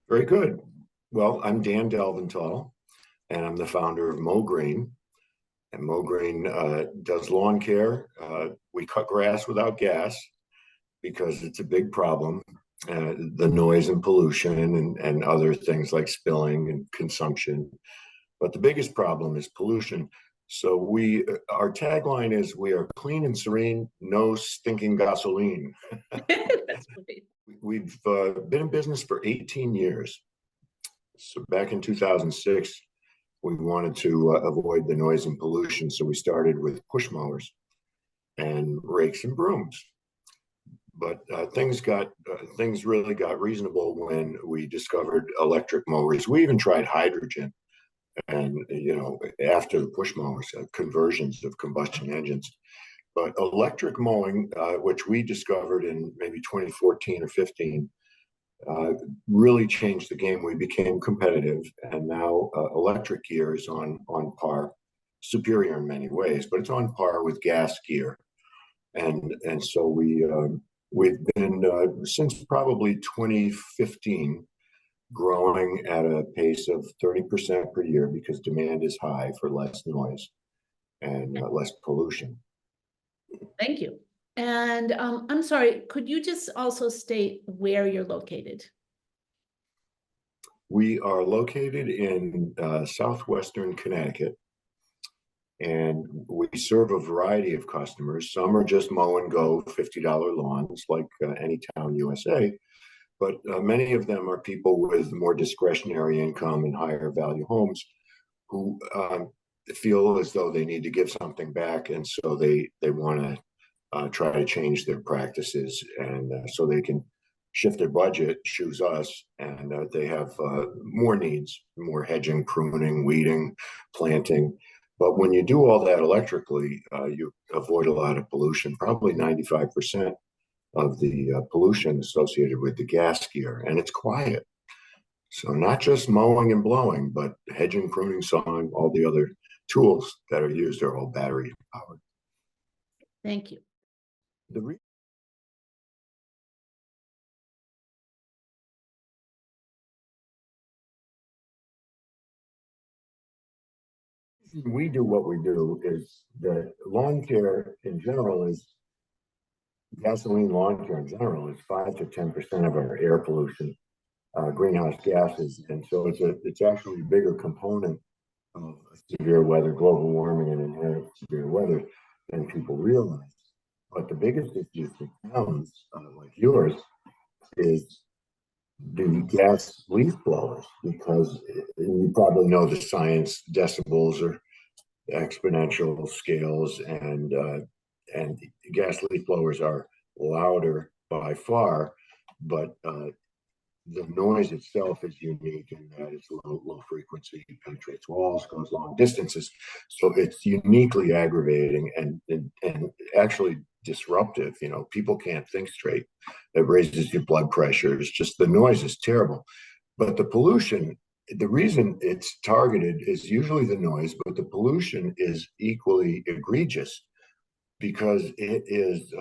Very good. Well, I'm Dan Delventhal, and I'm the founder of MowGreen. And MowGreen does lawn care. We cut grass without gas because it's a big problem. The noise and pollution and other things like spilling and consumption. But the biggest problem is pollution. So our tagline is we are clean and serene, no stinking gasoline. That's great. We've been in business for 18 years. So back in 2006, we wanted to avoid the noise and pollution. So we started with push mowers and rakes and brooms. But things really got reasonable when we discovered electric mowers. We even tried hydrogen. And, after the push mowers, conversions of combustion engines. But electric mowing, which we discovered in maybe 2014 or 15, really changed the game. We became competitive, and now electric gear is on par, superior in many ways, but it's on par with gas gear. And so we've been since probably 2015 growing at a pace of 30% per year because demand is high for less noise and less pollution. Thank you. And I'm sorry, could you just also state where you're located? We are located in southwestern Connecticut, and we serve a variety of customers. Some are just mow and go $50 lawns like Anytown, USA. But many of them are people with more discretionary income and higher value homes who feel as though they need to give something back. And so they want to try to change their practices. And so they can shift their budget, choose us, and they have more needs, more hedging, pruning, weeding, planting. But when you do all that electrically, you avoid a lot of pollution, probably 95% of the pollution associated with the gas gear, and it's quiet. So not just mowing and blowing, but hedging, pruning, sawing, all the other tools that are used are all battery powered. Thank you. The reason we do what we do is that lawn care in general is gasoline lawn care in general is 5 to 10% of our air pollution, greenhouse gases, and so it's actually a bigger component of severe weather, global warming, and inherent severe weather than people realize. But the biggest issue for towns like yours is the gas leaf blowers, because you probably know the science, decibels are exponential scales, and gas leaf blowers are louder by far, but the noise itself is unique in that it's low frequency, penetrates walls, goes long distances. So it's uniquely aggravating and actually disruptive. People can't think straight. It raises your blood pressure. It's just the noise is terrible. But the pollution, the reason it's targeted is usually the noise, but the pollution is equally egregious because it is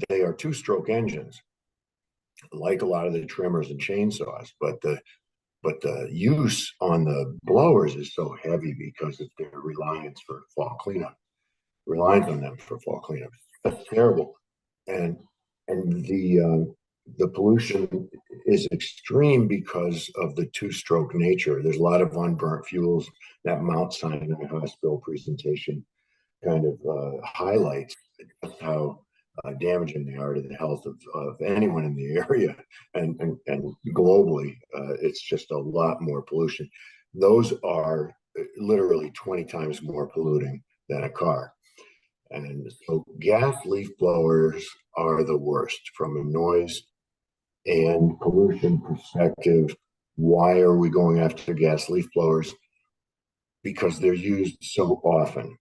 they are two-stroke engines, like a lot of the trimmers and chainsaws, but the use on the blowers is so heavy because of their reliance on them for fall cleanup. That's terrible, and the pollution is extreme because of the two-stroke nature. There's a lot of unburnt fuels. That Mount Sinai hospital presentation kind of highlights just how damaging they are to the health of anyone in the area, and globally. It's just a lot more pollution. Those are literally 20 times more polluting than a car. And so gas leaf blowers are the worst from a noise and pollution perspective. Why are we going after gas leaf blowers? Because they're used so often.